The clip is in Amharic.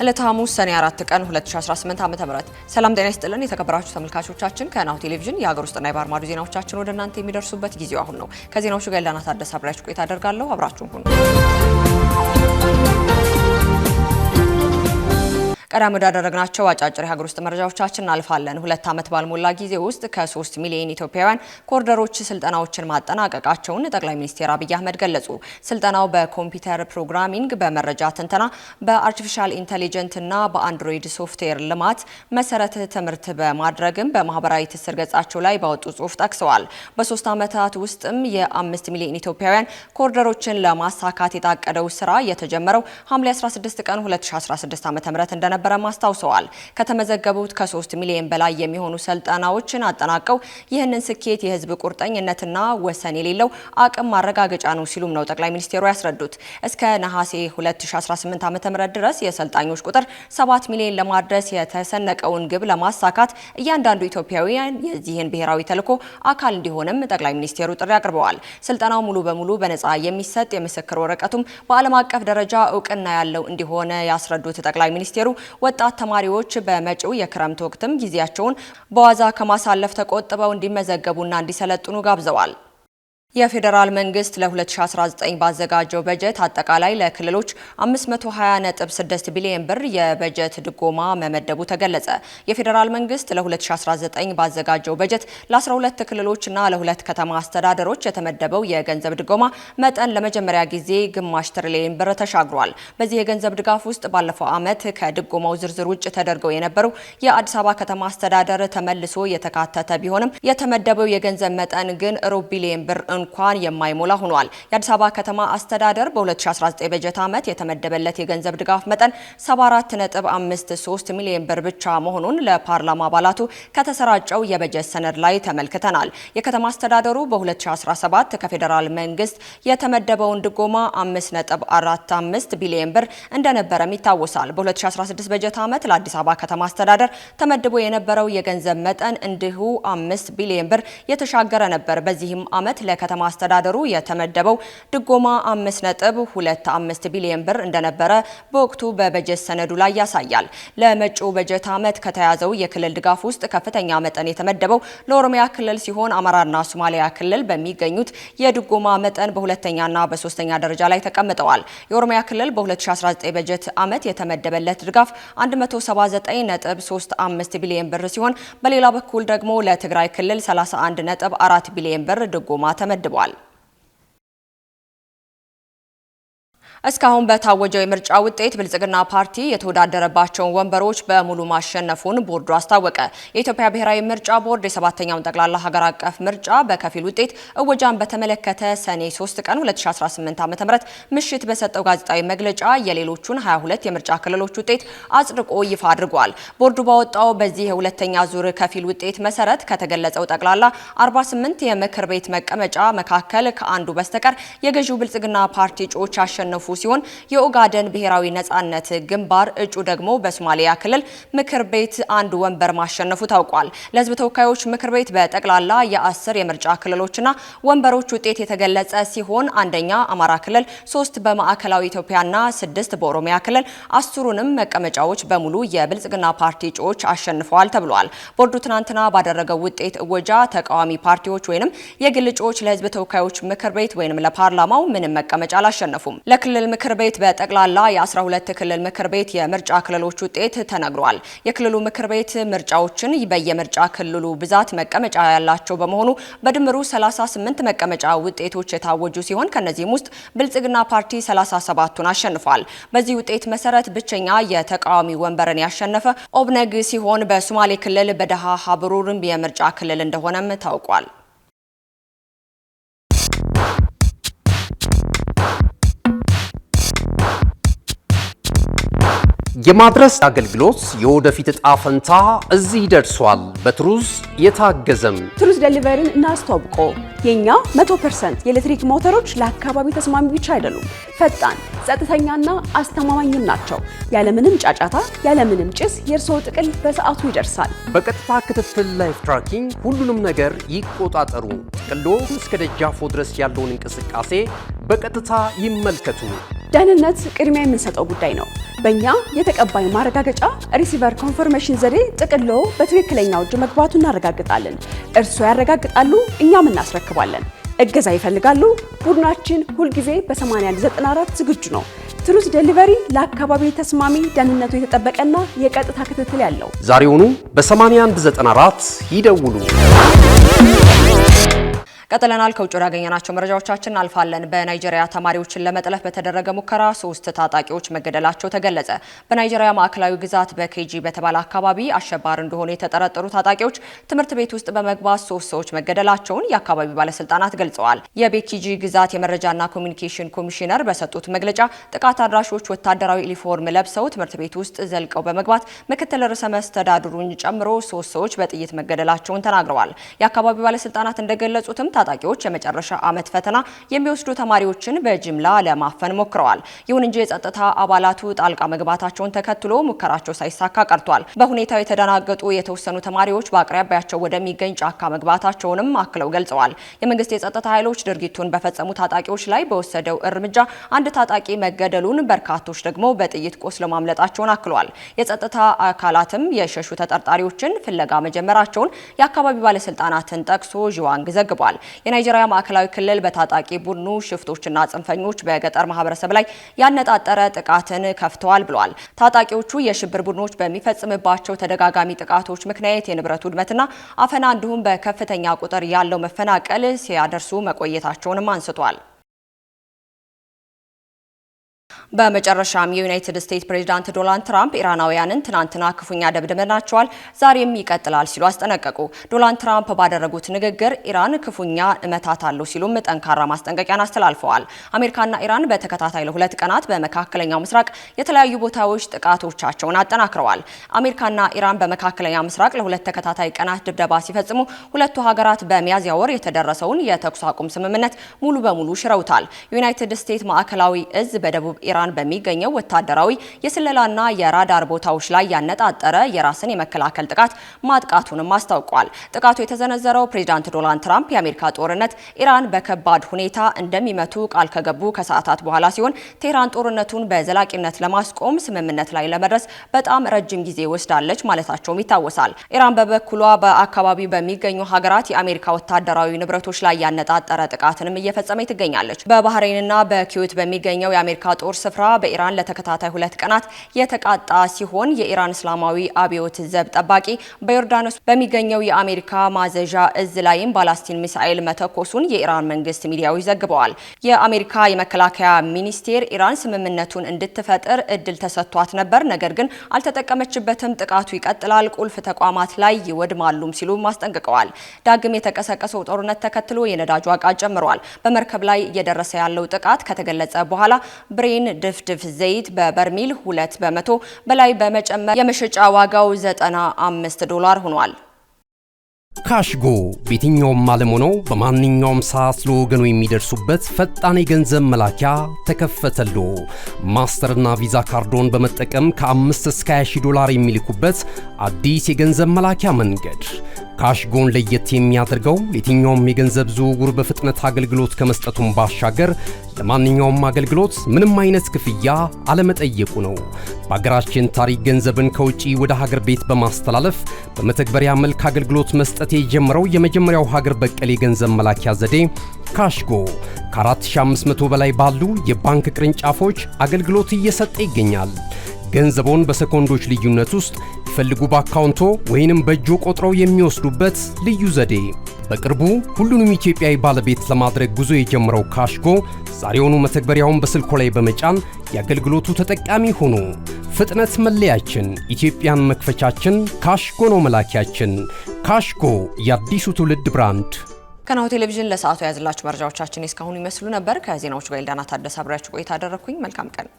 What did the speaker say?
ዕለተ ሐሙስ ሰኔ 4 ቀን 2018 ዓ.ም ሰላም ጤና ይስጥልን የተከበራችሁ ተመልካቾቻችን ከናሁ ቴሌቪዥን የሀገር ውስጥና የባህር ማዶ ዜናዎቻችን ወደ እናንተ የሚደርሱበት ጊዜው አሁን ነው። ከዜናዎቹ ጋር ላናት አደስ አብራችሁ ቆይታ አደርጋለሁ። አብራችሁን ሁኑ። ቀዳሚ ወዳደረግናቸው አጫጭር የሀገር ውስጥ መረጃዎቻችን እናልፋለን። 2 ዓመት ባልሞላ ጊዜ ውስጥ ከ3 ሚሊዮን ኢትዮጵያውያን ኮሪደሮች ስልጠናዎችን ማጠናቀቃቸውን ጠቅላይ ሚኒስትር አብይ አህመድ ገለጹ። ስልጠናው በኮምፒውተር ፕሮግራሚንግ፣ በመረጃ ትንተና፣ በአርቲፊሻል ኢንተለጀንስ እና በአንድሮይድ ሶፍትዌር ልማት መሰረተ ትምህርት በማድረግም በማህበራዊ ትስስር ገጻቸው ላይ ባወጡ ጽሑፍ ጠቅሰዋል። በ3 ዓመታት ውስጥም የ5 ሚሊዮን ኢትዮጵያውያን ኮሪደሮችን ለማሳካት የታቀደው ስራ የተጀመረው ሐምሌ 16 ቀን 2016 ዓ.ም እንደነበረ ማስታውሰዋል። ከተመዘገቡት ከ3 ሚሊዮን በላይ የሚሆኑ ሰልጣናዎችን አጠናቀው ይህንን ስኬት የህዝብ ቁርጠኝነትና ወሰን የሌለው አቅም ማረጋገጫ ነው ሲሉም ነው ጠቅላይ ሚኒስትሩ ያስረዱት። እስከ ነሐሴ 2018 ዓ.ም ድረስ የሰልጣኞች ቁጥር 7 ሚሊዮን ለማድረስ የተሰነቀውን ግብ ለማሳካት እያንዳንዱ ኢትዮጵያውያን የዚህን ብሔራዊ ተልዕኮ አካል እንዲሆንም ጠቅላይ ሚኒስትሩ ጥሪ አቅርበዋል። ስልጠናው ሙሉ በሙሉ በነፃ የሚሰጥ የምስክር ወረቀቱም በዓለም አቀፍ ደረጃ እውቅና ያለው እንዲሆን ያስረዱት ጠቅላይ ሚኒስትሩ ወጣት ተማሪዎች በመጪው የክረምት ወቅትም ጊዜያቸውን በዋዛ ከማሳለፍ ተቆጥበው እንዲመዘገቡና እንዲሰለጥኑ ጋብዘዋል። የፌዴራል መንግስት ለ2019 ባዘጋጀው በጀት አጠቃላይ ለክልሎች 520.6 ቢሊዮን ብር የበጀት ድጎማ መመደቡ ተገለጸ። የፌዴራል መንግስት ለ2019 ባዘጋጀው በጀት ለ12 ክልሎችና ለ2 ከተማ አስተዳደሮች የተመደበው የገንዘብ ድጎማ መጠን ለመጀመሪያ ጊዜ ግማሽ ትሪሊዮን ብር ተሻግሯል። በዚህ የገንዘብ ድጋፍ ውስጥ ባለፈው ዓመት ከድጎማው ዝርዝር ውጭ ተደርገው የነበሩ የአዲስ አበባ ከተማ አስተዳደር ተመልሶ የተካተተ ቢሆንም የተመደበው የገንዘብ መጠን ግን ሩብ ቢሊዮን ብር እንኳን የማይሞላ ሆኗል። የአዲስ አበባ ከተማ አስተዳደር በ2019 በጀት ዓመት የተመደበለት የገንዘብ ድጋፍ መጠን 74.53 ሚሊዮን ብር ብቻ መሆኑን ለፓርላማ አባላቱ ከተሰራጨው የበጀት ሰነድ ላይ ተመልክተናል። የከተማ አስተዳደሩ በ2017 ከፌዴራል መንግስት የተመደበውን ድጎማ 5.45 ቢሊዮን ብር እንደነበረም ይታወሳል። በ2016 በጀት ዓመት ለአዲስ አበባ ከተማ አስተዳደር ተመድቦ የነበረው የገንዘብ መጠን እንዲሁ 5 ቢሊዮን ብር የተሻገረ ነበር። በዚህም ዓመት ለከተማ አስተዳደሩ የተመደበው ድጎማ 5.25 ቢሊዮን ብር እንደነበረ በወቅቱ በበጀት ሰነዱ ላይ ያሳያል። ለመጪው በጀት ዓመት ከተያዘው የክልል ድጋፍ ውስጥ ከፍተኛ መጠን የተመደበው ለኦሮሚያ ክልል ሲሆን አማራና ሶማሊያ ክልል በሚገኙት የድጎማ መጠን በሁለተኛና በሶስተኛ ደረጃ ላይ ተቀምጠዋል። የኦሮሚያ ክልል በ2019 በጀት ዓመት የተመደበለት ድጋፍ 179.35 ቢሊዮን ብር ሲሆን በሌላ በኩል ደግሞ ለትግራይ ክልል 31.4 ቢሊዮን ብር ድጎማ ተመድቧል። እስካሁን በታወጀው የምርጫ ውጤት ብልጽግና ፓርቲ የተወዳደረባቸውን ወንበሮች በሙሉ ማሸነፉን ቦርዱ አስታወቀ። የኢትዮጵያ ብሔራዊ ምርጫ ቦርድ የ7ኛውን ጠቅላላ ሀገር አቀፍ ምርጫ በከፊል ውጤት እወጃን በተመለከተ ሰኔ 3 ቀን 2018 ዓ.ም ምሽት በሰጠው ጋዜጣዊ መግለጫ የሌሎቹን 22 የምርጫ ክልሎች ውጤት አጽድቆ ይፋ አድርጓል። ቦርዱ ባወጣው በዚህ የሁለተኛ ዙር ከፊል ውጤት መሰረት ከተገለጸው ጠቅላላ 48 የምክር ቤት መቀመጫ መካከል ከአንዱ በስተቀር የገዢው ብልጽግና ፓርቲ እጩዎች አሸነፉ ሲሆን የኦጋዴን ብሔራዊ ነጻነት ግንባር እጩ ደግሞ በሶማሊያ ክልል ምክር ቤት አንድ ወንበር ማሸነፉ ታውቋል። ለሕዝብ ተወካዮች ምክር ቤት በጠቅላላ የ10 የምርጫ ክልሎችና ወንበሮች ውጤት የተገለጸ ሲሆን አንደኛ አማራ ክልል፣ 3 በማዕከላዊ ኢትዮጵያና 6 በኦሮሚያ ክልል 10ሩንም መቀመጫዎች በሙሉ የብልጽግና ፓርቲ እጩዎች አሸንፈዋል ተብሏል። ቦርዱ ትናንትና ባደረገው ውጤት እወጃ ተቃዋሚ ፓርቲዎች ወይንም የግል እጩዎች ለሕዝብ ተወካዮች ምክር ቤት ወይንም ለፓርላማው ምንም መቀመጫ አላሸነፉም። ለክልል ምክር ቤት በጠቅላላ የ12 ክልል ምክር ቤት የምርጫ ክልሎች ውጤት ተነግሯል። የክልሉ ምክር ቤት ምርጫዎችን በየምርጫ ክልሉ ብዛት መቀመጫ ያላቸው በመሆኑ በድምሩ 38 መቀመጫ ውጤቶች የታወጁ ሲሆን ከነዚህም ውስጥ ብልጽግና ፓርቲ 37ቱን አሸንፏል። በዚህ ውጤት መሰረት ብቸኛ የተቃዋሚ ወንበርን ያሸነፈ ኦብነግ ሲሆን በሶማሌ ክልል በደሃ ሀብሩር የምርጫ ክልል እንደሆነም ታውቋል። የማድረስ አገልግሎት የወደፊት ዕጣ ፈንታ እዚህ ደርሷል። በትሩዝ የታገዘም ትሩዝ ዴሊቨሪን እናስተዋውቆ። የኛ 100% የኤሌክትሪክ ሞተሮች ለአካባቢ ተስማሚ ብቻ አይደሉም፣ ፈጣን፣ ጸጥተኛና አስተማማኝም ናቸው። ያለምንም ጫጫታ፣ ያለምንም ጭስ የእርስዎ ጥቅል በሰዓቱ ይደርሳል። በቀጥታ ክትትል ላይፍ ትራኪንግ ሁሉንም ነገር ይቆጣጠሩ። ጥቅሎ እስከ ደጃፎ ድረስ ያለውን እንቅስቃሴ በቀጥታ ይመልከቱ። ደህንነት ቅድሚያ የምንሰጠው ጉዳይ ነው። በእኛ የተቀባይ ማረጋገጫ ሪሲቨር ኮንፈርሜሽን ዘዴ ጥቅሎ በትክክለኛው እጅ መግባቱ እናረጋግጣለን። እርስዎ ያረጋግጣሉ፣ እኛም እናስረክባለን። እገዛ ይፈልጋሉ? ቡድናችን ሁልጊዜ በ8194 ዝግጁ ነው። ትሩዝ ዴሊቨሪ ለአካባቢ ተስማሚ ደህንነቱ የተጠበቀና የቀጥታ ክትትል ያለው። ዛሬውኑ በ8194 ይደውሉ። ቀጥለናል። ከውጭ ያገኘናቸው መረጃዎቻችን አልፋለን። በናይጄሪያ ተማሪዎችን ለመጥለፍ በተደረገ ሙከራ 3 ታጣቂዎች መገደላቸው ተገለጸ። በናይጄሪያ ማዕከላዊ ግዛት በኬጂ በተባለ አካባቢ አሸባሪ እንደሆኑ የተጠረጠሩ ታጣቂዎች ትምህርት ቤት ውስጥ በመግባት 3 ሰዎች መገደላቸውን የአካባቢው ባለስልጣናት ገልጸዋል። የቤኪጂ ግዛት የመረጃና ኮሚኒኬሽን ኮሚሽነር በሰጡት መግለጫ ጥቃት አድራሾች ወታደራዊ ዩኒፎርም ለብሰው ትምህርት ቤት ውስጥ ዘልቀው በመግባት ምክትል ርዕሰ መስተዳድሩን ጨምሮ 3 ሰዎች በጥይት መገደላቸውን ተናግረዋል። የአካባቢው ባለስልጣናት እንደገለጹትም ታጣቂዎች የመጨረሻ ዓመት ፈተና የሚወስዱ ተማሪዎችን በጅምላ ለማፈን ሞክረዋል። ይሁን እንጂ የጸጥታ አባላቱ ጣልቃ መግባታቸውን ተከትሎ ሙከራቸው ሳይሳካ ቀርቷል። በሁኔታው የተደናገጡ የተወሰኑ ተማሪዎች በአቅራቢያቸው ወደሚገኝ ጫካ መግባታቸውንም አክለው ገልጸዋል። የመንግስት የጸጥታ ኃይሎች ድርጊቱን በፈጸሙ ታጣቂዎች ላይ በወሰደው እርምጃ አንድ ታጣቂ መገደሉን፣ በርካቶች ደግሞ በጥይት ቆስለው ማምለጣቸውን አክሏል። የጸጥታ አካላትም የሸሹ ተጠርጣሪዎችን ፍለጋ መጀመራቸውን የአካባቢው ባለስልጣናትን ጠቅሶ ዥዋንግ ዘግቧል። የናይጄሪያ ማዕከላዊ ክልል በታጣቂ ቡድኑ ሽፍቶችና ጽንፈኞች በገጠር ማህበረሰብ ላይ ያነጣጠረ ጥቃትን ከፍተዋል ብሏል። ታጣቂዎቹ የሽብር ቡድኖች በሚፈጽምባቸው ተደጋጋሚ ጥቃቶች ምክንያት የንብረት ውድመትና አፈና እንዲሁም በከፍተኛ ቁጥር ያለው መፈናቀል ሲያደርሱ መቆየታቸውንም አንስቷል። በመጨረሻም የዩናይትድ ስቴትስ ፕሬዝዳንት ዶናልድ ትራምፕ ኢራናውያንን ትናንትና ክፉኛ ደብድበናቸዋል፣ ዛሬም ይቀጥላል ሲሉ አስጠነቀቁ። ዶናልድ ትራምፕ ባደረጉት ንግግር ኢራን ክፉኛ እመታታለሁ ሲሉም ጠንካራ ማስጠንቀቂያን አስተላልፈዋል። አሜሪካና ኢራን በተከታታይ ለ2 ቀናት በመካከለኛው ምስራቅ የተለያዩ ቦታዎች ጥቃቶቻቸውን አጠናክረዋል። አሜሪካና ኢራን በመካከለኛው ምስራቅ ለ2 ተከታታይ ቀናት ድብደባ ሲፈጽሙ ሁለቱ ሀገራት በሚያዝያ ወር የተደረሰውን የተኩስ አቁም ስምምነት ሙሉ በሙሉ ሽረውታል። ዩናይትድ ስቴትስ ማዕከላዊ እዝ በደቡብ ኢራን በሚገኘው ወታደራዊ የስለላና የራዳር ቦታዎች ላይ ያነጣጠረ የራስን የመከላከል ጥቃት ማጥቃቱንም አስታውቋል። ጥቃቱ የተዘነዘረው ፕሬዝዳንት ዶናልድ ትራምፕ የአሜሪካ ጦርነት ኢራን በከባድ ሁኔታ እንደሚመቱ ቃል ከገቡ ከሰዓታት በኋላ ሲሆን ቴህራን ጦርነቱን በዘላቂነት ለማስቆም ስምምነት ላይ ለመድረስ በጣም ረጅም ጊዜ ወስዳለች ማለታቸውም ይታወሳል። ኢራን በበኩሏ በአካባቢው በሚገኙ ሀገራት የአሜሪካ ወታደራዊ ንብረቶች ላይ ያነጣጠረ ጥቃትንም እየፈጸመች ትገኛለች። በባህሬንና በኩዌት በሚገኘው የአሜሪካ ጦር ስፍራ በኢራን ለተከታታይ 2 ቀናት የተቃጣ ሲሆን የኢራን እስላማዊ አብዮት ዘብ ጠባቂ በዮርዳኖስ በሚገኘው የአሜሪካ ማዘዣ እዝ ላይም ባላስቲክ ሚሳኤል መተኮሱን የኢራን መንግስት ሚዲያዎች ዘግበዋል። የአሜሪካ የመከላከያ ሚኒስቴር ኢራን ስምምነቱን እንድትፈጥር እድል ተሰጥቷት ነበር፣ ነገር ግን አልተጠቀመችበትም፣ ጥቃቱ ይቀጥላል፣ ቁልፍ ተቋማት ላይ ይወድማሉም ሲሉ ማስጠንቅቀዋል። ዳግም የተቀሰቀሰው ጦርነት ተከትሎ የነዳጅ ዋጋ ጨምሯል። በመርከብ ላይ እየደረሰ ያለው ጥቃት ከተገለጸ በኋላ ብሬን ድፍድፍ ዘይት በበርሚል 2 በመቶ በላይ በመጨመር የመሸጫ ዋጋው $95 ሆኗል። ካሽጎ በየትኛውም ዓለም ሆነው በማንኛውም ሰዓት ለወገኑ የሚደርሱበት ፈጣን የገንዘብ መላኪያ ተከፈተሎ። ማስተርና ቪዛ ካርዶን በመጠቀም ከ5 እስከ $20,000 የሚልኩበት አዲስ የገንዘብ መላኪያ መንገድ። ካሽጎን ለየት የሚያደርገው የትኛውም የገንዘብ ዝውውር በፍጥነት አገልግሎት ከመስጠቱም ባሻገር ለማንኛውም አገልግሎት ምንም አይነት ክፍያ አለመጠየቁ ነው። በሀገራችን ታሪክ ገንዘብን ከውጪ ወደ ሀገር ቤት በማስተላለፍ በመተግበሪያ መልክ አገልግሎት መስጠት የጀመረው የመጀመሪያው ሀገር በቀል የገንዘብ መላኪያ ዘዴ ካሽጎ ከ4500 በላይ ባሉ የባንክ ቅርንጫፎች አገልግሎት እየሰጠ ይገኛል። ገንዘቦን በሰኮንዶች ልዩነት ውስጥ ይፈልጉ በአካውንቶ ወይንም በእጆ ቆጥረው የሚወስዱበት ልዩ ዘዴ። በቅርቡ ሁሉንም ኢትዮጵያዊ ባለቤት ለማድረግ ጉዞ የጀመረው ካሽጎ ዛሬውኑ መተግበሪያውን በስልኮ ላይ በመጫን የአገልግሎቱ ተጠቃሚ ሆኑ። ፍጥነት መለያችን፣ ኢትዮጵያን መክፈቻችን፣ ካሽጎ ነው መላኪያችን። ካሽጎ የአዲሱ ትውልድ ብራንድ። ከናሁ ቴሌቪዥን ለሰዓቱ ያዝላችሁ መረጃዎቻችን እስካሁን ይመስሉ ነበር። ከዜናዎቹ ጋር ኤልዳና ታደሰ አብራችሁ ቆይታ አደረኩኝ። መልካም ቀን።